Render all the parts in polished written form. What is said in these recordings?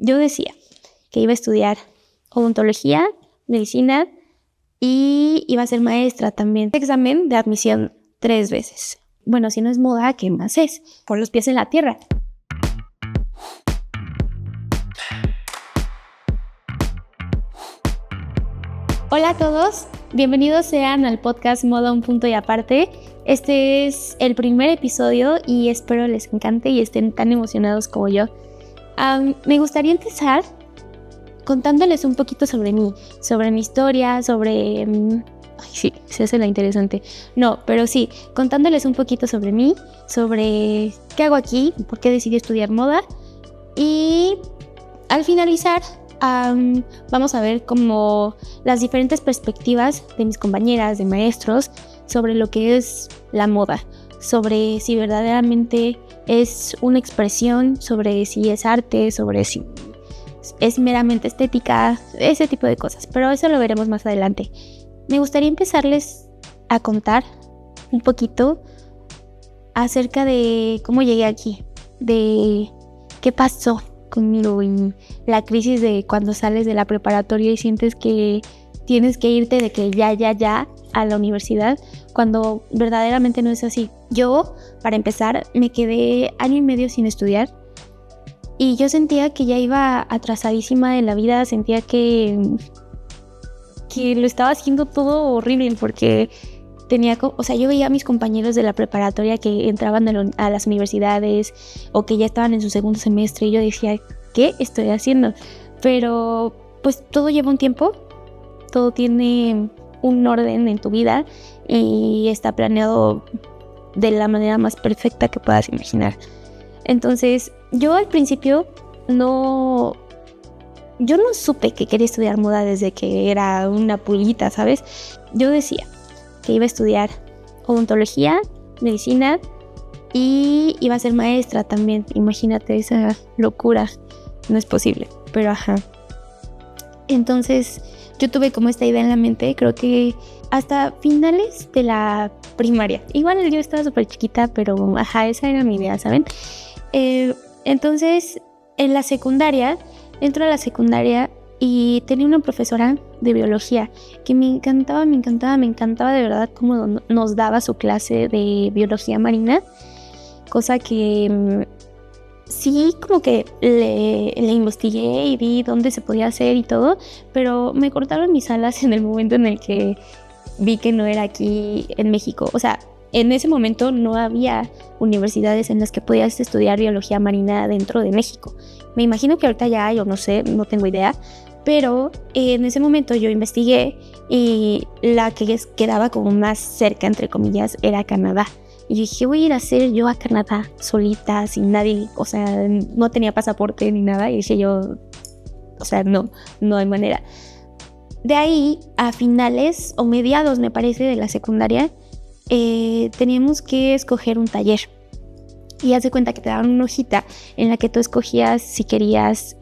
Yo decía que iba a estudiar odontología, medicina y iba a ser maestra también. Examen de admisión 3 veces. Bueno, si no es moda, ¿qué más es? Por los pies en la tierra. Hola a todos, bienvenidos sean al podcast Moda un punto y aparte. Este es el primer episodio y espero les encante y estén tan emocionados como yo. Me gustaría empezar contándoles un poquito sobre mí, sobre mi historia, sobre... sí, se hace la interesante. No, pero sí, contándoles un poquito sobre mí, sobre qué hago aquí, por qué decidí estudiar moda. Y al finalizar, vamos a ver como las diferentes perspectivas de mis compañeras, de maestros, sobre lo que es la moda, sobre si verdaderamente es una expresión, sobre si es arte, sobre si es meramente estética, ese tipo de cosas, pero eso lo veremos más adelante. Me gustaría empezarles a contar un poquito acerca de cómo llegué aquí, de qué pasó conmigo y la crisis de cuando sales de la preparatoria y sientes que tienes que irte de que ya a la universidad, cuando verdaderamente no es así. Yo, para empezar, me quedé año y medio sin estudiar y yo sentía que ya iba atrasadísima en la vida, sentía que lo estaba haciendo todo horrible porque yo veía a mis compañeros de la preparatoria que entraban a las universidades o que ya estaban en su segundo semestre y yo decía, ¿qué estoy haciendo? Pero pues todo lleva un tiempo, todo tiene un orden en tu vida y está planeado de la manera más perfecta que puedas imaginar. Entonces, yo al principio no supe que quería estudiar moda desde que era una pulguita, ¿sabes? Yo decía que iba a estudiar odontología, medicina y iba a ser maestra también. Imagínate esa locura, no es posible, pero ajá. Entonces yo tuve como esta idea en la mente, creo que hasta finales de la primaria. Igual yo estaba súper chiquita, pero ajá, esa era mi idea, ¿saben? Entonces en la secundaria, entro a la secundaria y tenía una profesora de biología que me encantaba de verdad cómo nos daba su clase de biología marina, cosa que sí como que le investigué y vi dónde se podía hacer y todo, pero me cortaron mis alas en el momento en el que vi que no era aquí en México. O sea, en ese momento no había universidades en las que podías estudiar biología marina dentro de México. Me imagino que ahorita ya hay, o no sé, no tengo idea, pero en ese momento yo investigué y la que quedaba como más cerca, entre comillas, era Canadá. Y dije, voy a ir a hacer yo a Canadá solita, sin nadie, o sea, no tenía pasaporte ni nada. Y dije yo, o sea, no hay manera. De ahí, a finales o mediados, me parece, de la secundaria, teníamos que escoger un taller. Y haz de cuenta que te daban una hojita en la que tú escogías si querías,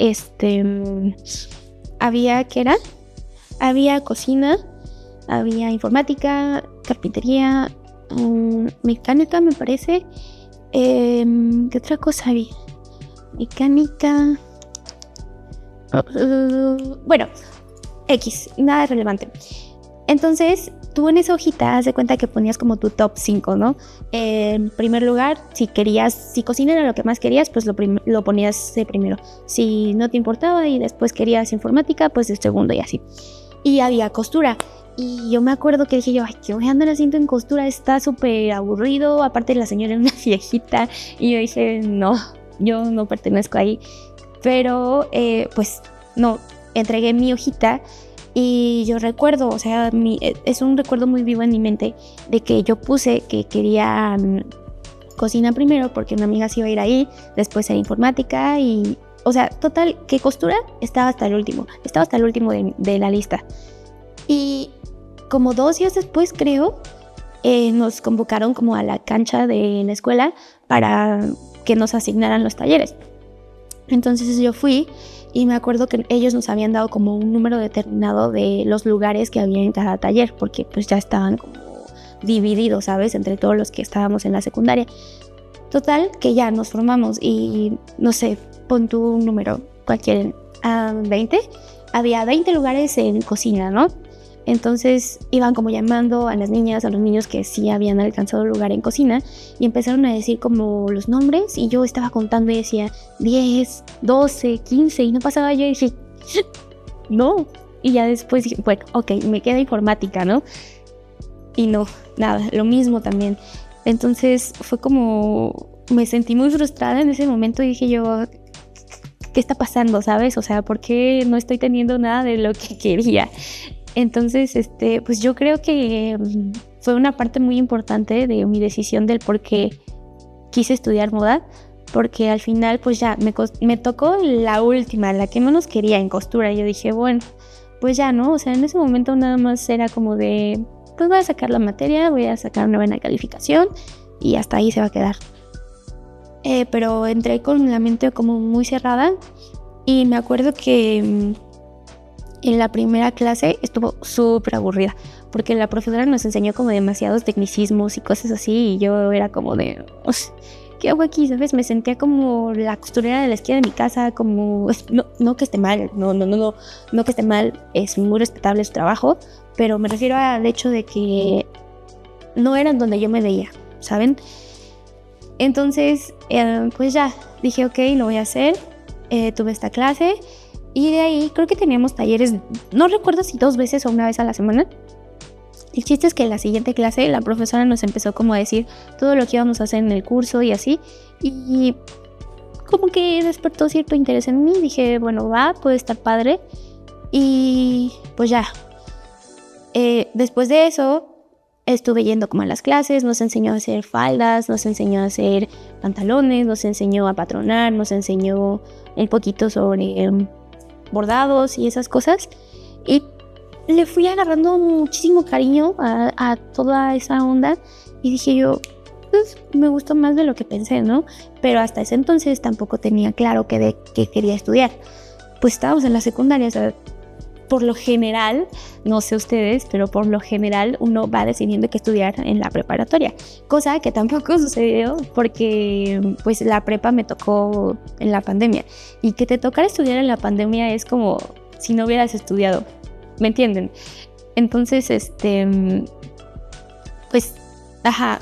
había cocina, había informática, carpintería, mecánica me parece. ¿Qué otra cosa había? Mecánica. Bueno, X, nada relevante. Entonces, tú en esa hojita, haz de cuenta que ponías como tu top 5, ¿no? En primer lugar, si cocina era lo que más querías, pues lo ponías de primero. Si no te importaba y después querías informática, pues de segundo y así. Y había costura. Y yo me acuerdo que dije yo, ay, ¿qué voy a andar haciendo en costura? Está súper aburrido. Aparte la señora era una viejita. Y yo dije, no, yo no pertenezco ahí. Pero, pues, no, entregué mi hojita. Y yo recuerdo, o sea, es un recuerdo muy vivo en mi mente de que yo puse que quería cocina primero porque una amiga se iba a ir ahí, después era informática y, o sea, total, que costura estaba hasta el último de la lista. Y como 2 días después, creo, nos convocaron como a la cancha de la escuela para que nos asignaran los talleres. Entonces yo fui. Y me acuerdo que ellos nos habían dado como un número determinado de los lugares que había en cada taller, porque pues ya estaban como divididos, ¿sabes? Entre todos los que estábamos en la secundaria. Total, que ya nos formamos y, no sé, pon tu número cualquier 20, había 20 lugares en cocina, ¿no? Entonces iban como llamando a las niñas, a los niños que sí habían alcanzado lugar en cocina y empezaron a decir como los nombres y yo estaba contando y decía 10, 12, 15 y no pasaba. Yo y dije, no. Y ya después dije, bueno, ok, me queda informática, ¿no? Y no, nada, lo mismo también. Entonces fue como, me sentí muy frustrada en ese momento y dije yo, ¿qué está pasando, sabes? O sea, ¿por qué no estoy teniendo nada de lo que quería? Entonces, pues yo creo que fue una parte muy importante de mi decisión del por qué quise estudiar moda, porque al final pues ya me tocó la última, la que menos quería en costura. Yo dije, bueno, pues ya, ¿no? O sea, en ese momento nada más era como de, pues voy a sacar la materia, voy a sacar una buena calificación y hasta ahí se va a quedar. Pero entré con la mente como muy cerrada y me acuerdo que en la primera clase estuvo súper aburrida porque la profesora nos enseñó como demasiados tecnicismos y cosas así y yo era como de, ¿qué hago aquí? ¿Sabes? Me sentía como la costurera de la esquina de mi casa, como, no que esté mal, no que esté mal, es muy respetable su trabajo, pero me refiero al hecho de que no eran donde yo me veía, ¿saben? Entonces, pues ya, dije, ok, lo voy a hacer, tuve esta clase. Y de ahí creo que teníamos talleres, no recuerdo si 2 veces o una vez a la semana. El chiste es que en la siguiente clase la profesora nos empezó como a decir todo lo que íbamos a hacer en el curso y así. Y como que despertó cierto interés en mí. Dije, bueno, puede estar padre. Y pues ya. Después de eso estuve yendo como a las clases, nos enseñó a hacer faldas, nos enseñó a hacer pantalones, nos enseñó a patronar, nos enseñó un poquito sobre bordados y esas cosas, y le fui agarrando muchísimo cariño a toda esa onda y dije yo, pues me gustó más de lo que pensé, ¿no? Pero hasta ese entonces tampoco tenía claro qué quería estudiar. Pues estábamos en la secundaria, o sea, por lo general, no sé ustedes, pero por lo general uno va decidiendo qué estudiar en la preparatoria, cosa que tampoco sucedió porque pues la prepa me tocó en la pandemia y que te tocara estudiar en la pandemia es como si no hubieras estudiado, ¿me entienden? Entonces, pues,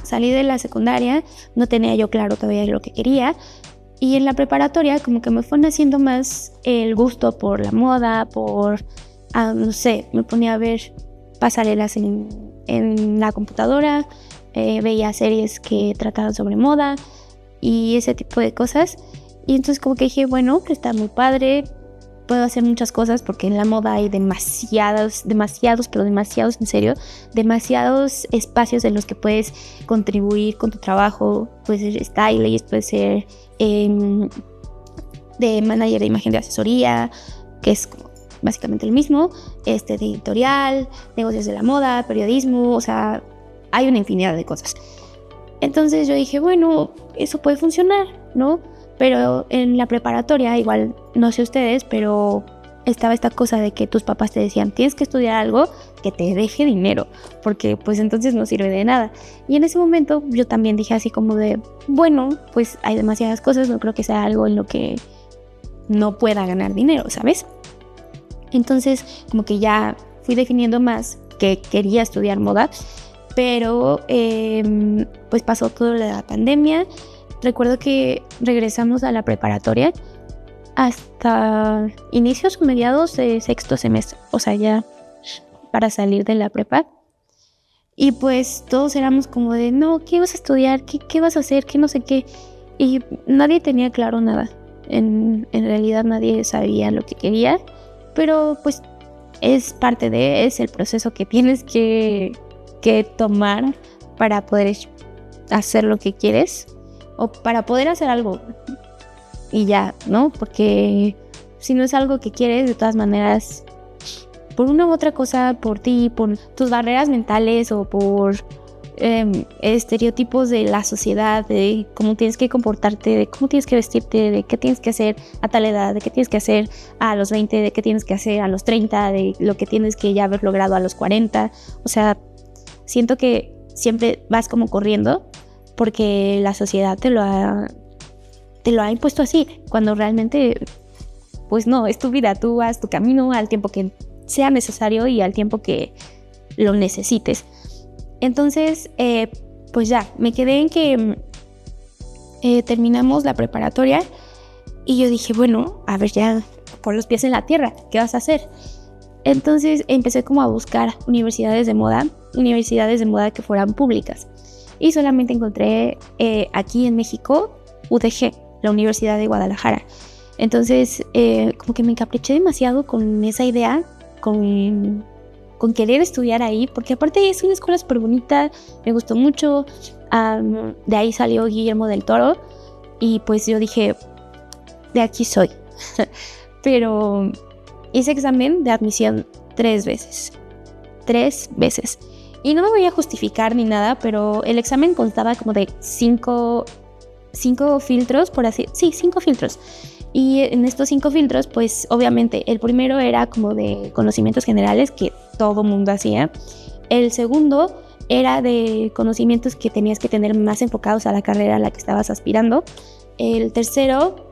salí de la secundaria, no tenía yo claro todavía lo que quería. Y en la preparatoria como que me fue naciendo más el gusto por la moda, por, no sé, me ponía a ver pasarelas en la computadora, veía series que trataban sobre moda y ese tipo de cosas. Y entonces como que dije, bueno, que está muy padre, puedo hacer muchas cosas porque en la moda hay demasiados, en serio, demasiados espacios en los que puedes contribuir con tu trabajo. Puedes ser stylist, puedes ser de manager de imagen de asesoría, que es como básicamente el mismo, de editorial, negocios de la moda, periodismo, o sea, hay una infinidad de cosas. Entonces yo dije, bueno, eso puede funcionar, ¿no? Pero en la preparatoria, igual, no sé ustedes, pero estaba esta cosa de que tus papás te decían, tienes que estudiar algo que te deje dinero, porque pues entonces no sirve de nada. Y en ese momento yo también dije así como de, bueno, pues hay demasiadas cosas, no creo que sea algo en lo que no pueda ganar dinero, ¿sabes? Entonces como que ya fui definiendo más que quería estudiar moda, pero pues pasó todo lo de la pandemia. Recuerdo que regresamos a la preparatoria hasta inicios o mediados de sexto semestre, o sea, ya para salir de la prepa. Y pues todos éramos como de, no, ¿qué vas a estudiar? ¿Qué vas a hacer? ¿Qué no sé qué? Y nadie tenía claro nada. En realidad nadie sabía lo que quería, pero pues es el proceso que tienes que tomar para poder hacer lo que quieres. O para poder hacer algo y ya, ¿no? Porque si no es algo que quieres, de todas maneras, por una u otra cosa, por ti, por tus barreras mentales o por estereotipos de la sociedad, de cómo tienes que comportarte, de cómo tienes que vestirte, de qué tienes que hacer a tal edad, de qué tienes que hacer a los 20, de qué tienes que hacer a los 30, de lo que tienes que ya haber logrado a los 40. O sea, siento que siempre vas como corriendo porque la sociedad te lo ha impuesto así, cuando realmente pues no, es tu vida, tú haz tu camino al tiempo que sea necesario y al tiempo que lo necesites. Entonces, pues ya, me quedé en que terminamos la preparatoria y yo dije, bueno, a ver, ya pon los pies en la tierra, ¿qué vas a hacer? Entonces empecé como a buscar universidades de moda que fueran públicas. Y solamente encontré aquí en México UDG, la Universidad de Guadalajara. Entonces como que me encapriché demasiado con esa idea, con querer estudiar ahí, porque aparte es una escuela súper bonita, me gustó mucho. De ahí salió Guillermo del Toro y pues yo dije, de aquí soy. Pero hice examen de admisión 3 veces. Y no me voy a justificar ni nada, pero el examen constaba como de 5 filtros, por así... Sí, 5 filtros. Y en estos 5 filtros, pues obviamente el primero era como de conocimientos generales, que todo mundo hacía. El segundo era de conocimientos que tenías que tener más enfocados a la carrera a la que estabas aspirando. El tercero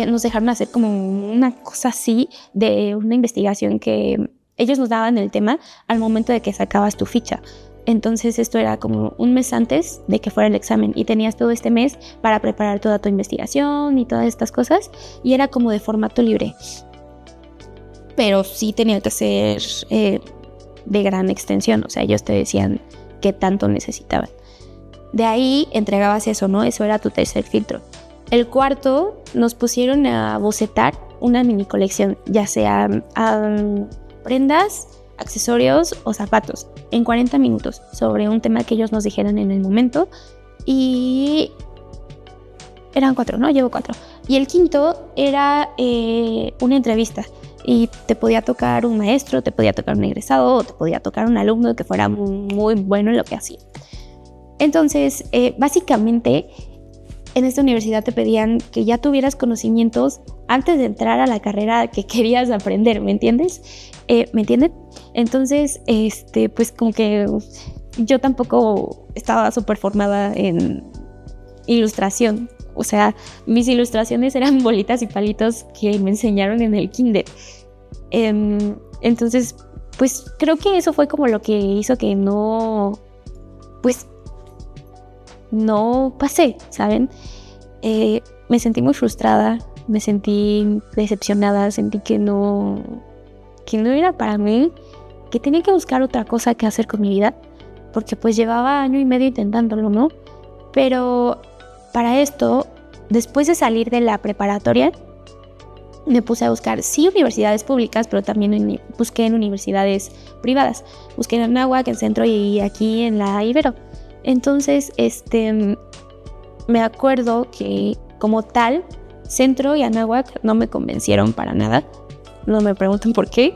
nos dejaron hacer como una cosa así de una investigación que ellos nos daban el tema al momento de que sacabas tu ficha. Entonces esto era como un mes antes de que fuera el examen y tenías todo este mes para preparar toda tu investigación y todas estas cosas, y era como de formato libre. Pero sí tenía que ser de gran extensión, o sea, ellos te decían qué tanto necesitaban. De ahí entregabas eso, ¿no? Eso era tu tercer filtro. El cuarto nos pusieron a bocetar una mini colección, ya sea prendas, accesorios o zapatos, en 40 minutos, sobre un tema que ellos nos dijeran en el momento. Y eran 4, ¿no? Llevo 4. Y el quinto era una entrevista. Y te podía tocar un maestro, te podía tocar un egresado, o te podía tocar un alumno que fuera muy bueno en lo que hacía. Entonces, básicamente, en esta universidad te pedían que ya tuvieras conocimientos antes de entrar a la carrera que querías aprender, ¿me entiendes? ¿Me entienden? Entonces, pues como que yo tampoco estaba súper formada en ilustración. O sea, mis ilustraciones eran bolitas y palitos que me enseñaron en el kinder. Entonces, pues creo que eso fue como lo que hizo que no pasé, ¿saben? Me sentí muy frustrada, me sentí decepcionada, sentí que no era para mí, que tenía que buscar otra cosa que hacer con mi vida, porque pues llevaba 1 año y medio intentándolo, ¿no? Pero para esto, después de salir de la preparatoria, me puse a buscar, sí, universidades públicas, pero también busqué en universidades privadas. Busqué en Anáhuac, en Centro y aquí en la Ibero. Entonces, me acuerdo que como tal, Centro y Anáhuac no me convencieron para nada. No me pregunten por qué.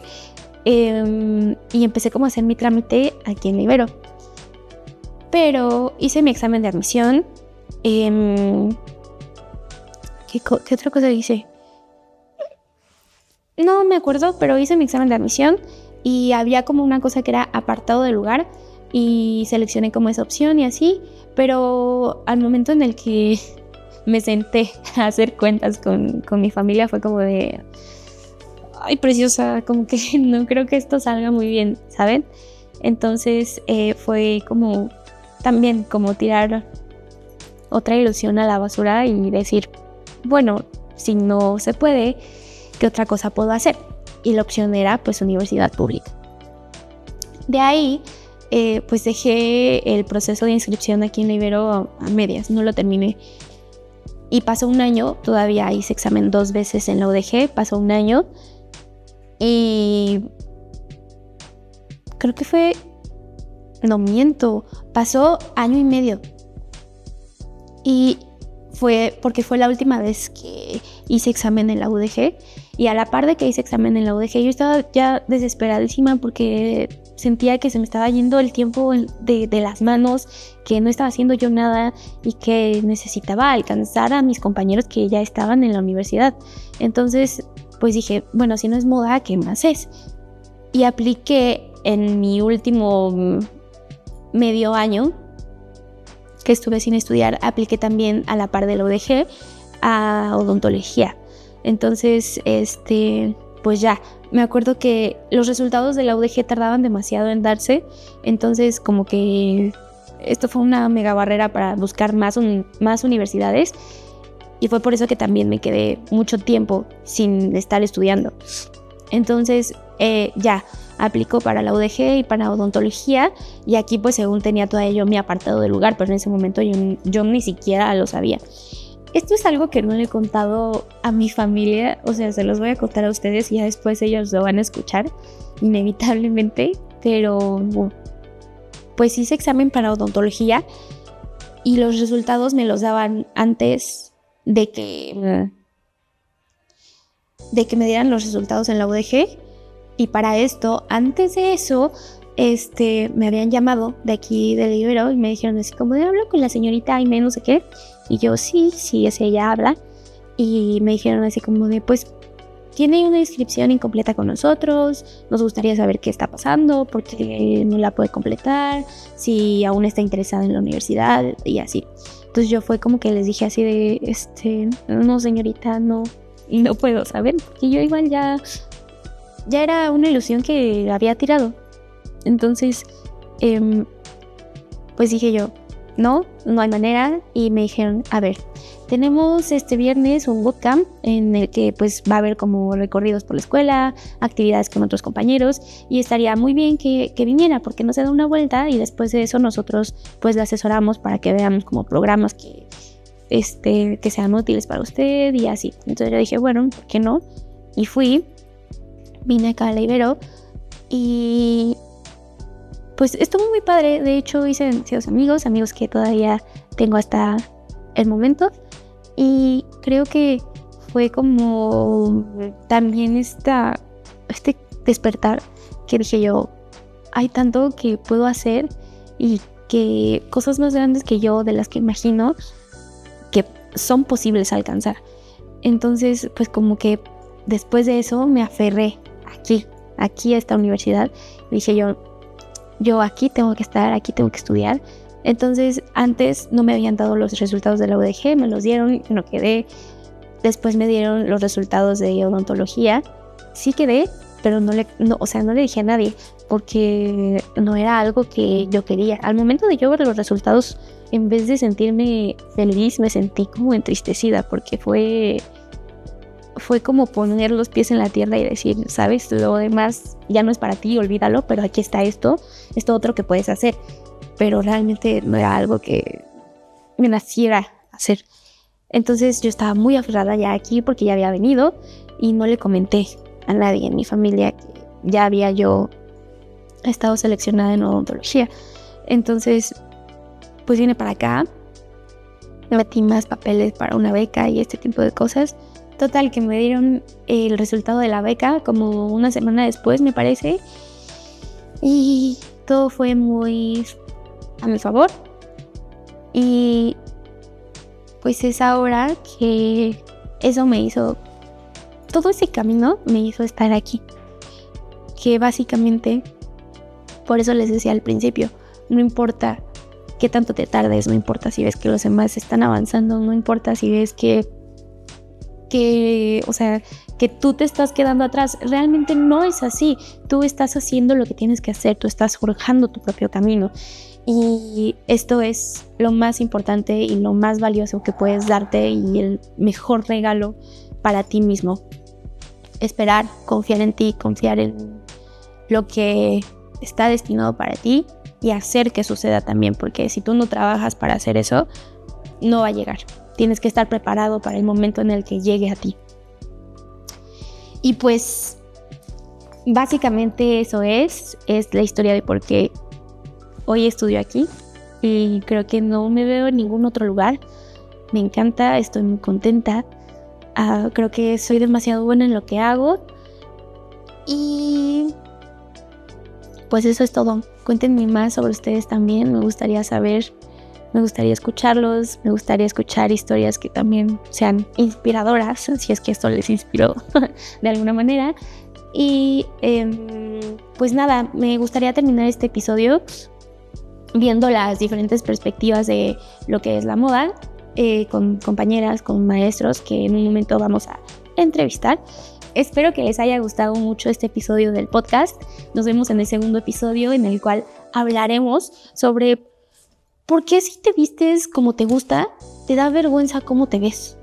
Y empecé como a hacer mi trámite aquí en la Ibero. Pero hice mi examen de admisión. ¿Qué otra cosa hice? No me acuerdo, pero hice mi examen de admisión y había como una cosa que era apartado de lugar y seleccioné como esa opción y así, pero al momento en el que me senté a hacer cuentas con mi familia fue como de, ay, preciosa, como que no creo que esto salga muy bien, ¿saben? Entonces fue como también como tirar otra ilusión a la basura y decir, bueno, si no se puede, ¿qué otra cosa puedo hacer? Y la opción era pues universidad pública. De ahí pues dejé el proceso de inscripción aquí en la Ibero a medias, no lo terminé. Y pasó 1 año, todavía hice examen 2 veces en la UDG, pasó 1 año y creo que fue, no miento, pasó 1 año y medio. Y fue porque fue la última vez que hice examen en la UDG y a la par de que hice examen en la UDG yo estaba ya desesperadísima porque sentía que se me estaba yendo el tiempo de las manos, que no estaba haciendo yo nada y que necesitaba alcanzar a mis compañeros que ya estaban en la universidad. Entonces pues dije, bueno, si no es moda, ¿qué más es? Y apliqué en mi último medio año que estuve sin estudiar, apliqué también a la par de la UDG a odontología. Entonces, pues ya, me acuerdo que los resultados de la UDG tardaban demasiado en darse, entonces como que esto fue una mega barrera para buscar más universidades, y fue por eso que también me quedé mucho tiempo sin estar estudiando. Entonces ya aplicó para la UDG y para odontología, y aquí pues según tenía todavía yo mi apartado de lugar, pero en ese momento yo ni siquiera lo sabía. Esto es algo que no le he contado a mi familia, o sea, se los voy a contar a ustedes y ya después ellos lo van a escuchar, inevitablemente, pero pues hice examen para odontología y los resultados me los daban antes de que me dieran los resultados en la UDG. Y para esto, antes de eso, me habían llamado de aquí del Ibero y me dijeron así como de hablo con la señorita Aime, no sé qué. Y yo, sí, es ella, habla. Y me dijeron así como de, pues, tiene una inscripción incompleta con nosotros, nos gustaría saber qué está pasando, por qué no la puede completar, si aún está interesada en la universidad y así. Entonces yo fue como que les dije así de, no señorita, no puedo saber, porque yo igual ya era una ilusión que había tirado. Entonces, pues dije yo, no hay manera. Y me dijeron, a ver, tenemos este viernes un bootcamp en el que pues va a haber como recorridos por la escuela, actividades con otros compañeros, y estaría muy bien que viniera porque nos da una vuelta y después de eso nosotros pues la asesoramos para que veamos como programas que sean útiles para usted y así. Entonces yo dije, bueno, ¿por qué no? Y vine acá a la Ibero y pues estuvo muy padre. De hecho hice demasiados amigos que todavía tengo hasta el momento, y creo que fue como también este despertar que dije yo, hay tanto que puedo hacer y que cosas más grandes que yo, de las que imagino que son posibles alcanzar. Entonces pues como que después de eso me aferré aquí a esta universidad. Dije yo aquí tengo que estar, aquí tengo que estudiar. Entonces antes no me habían dado los resultados de la UDG, me los dieron y no quedé. Después me dieron los resultados de odontología, sí quedé, pero no le dije a nadie porque no era algo que yo quería. Al momento de yo ver los resultados, en vez de sentirme feliz, me sentí como entristecida, porque fue como poner los pies en la tierra y decir, sabes, lo demás ya no es para ti, olvídalo, pero aquí está esto otro que puedes hacer. Pero realmente no era algo que me naciera hacer. Entonces yo estaba muy aferrada ya aquí porque ya había venido y no le comenté a nadie en mi familia que ya había yo estado seleccionada en odontología. Entonces pues vine para acá, metí más papeles para una beca y este tipo de cosas. Total, que me dieron el resultado de la beca como una semana después, me parece, y todo fue muy a mi favor. Y pues es ahora que eso me hizo, todo ese camino me hizo estar aquí, que básicamente por eso les decía al principio, no importa qué tanto te tardes, no importa si ves que los demás están avanzando, no importa si ves que tú te estás quedando atrás. Realmente no es así. Tú estás haciendo lo que tienes que hacer, tú estás forjando tu propio camino, y esto es lo más importante y lo más valioso que puedes darte, y el mejor regalo para ti mismo. Esperar, confiar en ti, confiar en lo que está destinado para ti y hacer que suceda también, porque si tú no trabajas para hacer eso, no va a llegar. Tienes que estar preparado para el momento en el que llegue a ti. Y pues básicamente eso es la historia de por qué hoy estudio aquí, y creo que no me veo en ningún otro lugar. Me encanta, estoy muy contenta. Creo que soy demasiado buena en lo que hago, y pues eso es todo. Cuéntenme más sobre ustedes también, me gustaría saber. Me gustaría escucharlos, me gustaría escuchar historias que también sean inspiradoras, si es que esto les inspiró de alguna manera. Y pues nada, me gustaría terminar este episodio viendo las diferentes perspectivas de lo que es la moda, con compañeras, con maestros, que en un momento vamos a entrevistar. Espero que les haya gustado mucho este episodio del podcast. Nos vemos en el segundo episodio, en el cual hablaremos sobre por qué si te vistes como te gusta, te da vergüenza cómo te ves.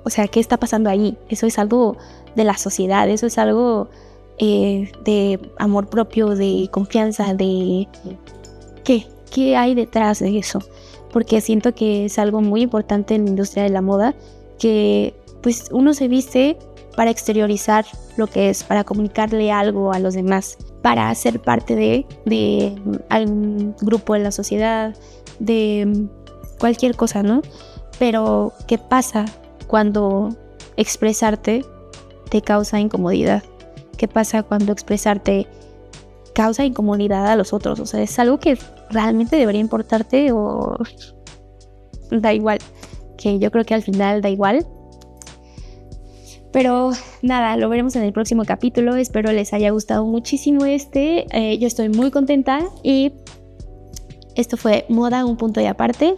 O sea, ¿qué está pasando ahí? Eso es algo de la sociedad, eso es algo de amor propio, de confianza, de... ¿Qué hay detrás de eso? Porque siento que es algo muy importante en la industria de la moda, que pues uno se viste para exteriorizar lo que es, para comunicarle algo a los demás, para ser parte de algún grupo de la sociedad, de cualquier cosa, ¿no? Pero, ¿qué pasa cuando expresarte te causa incomodidad? ¿Qué pasa cuando expresarte causa incomodidad a los otros? O sea, ¿es algo que realmente debería importarte o da igual? Que yo creo que al final da igual. Pero nada, lo veremos en el próximo capítulo. Espero les haya gustado muchísimo yo estoy muy contenta y esto fue Moda, un punto y aparte.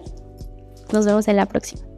Nos vemos en la próxima.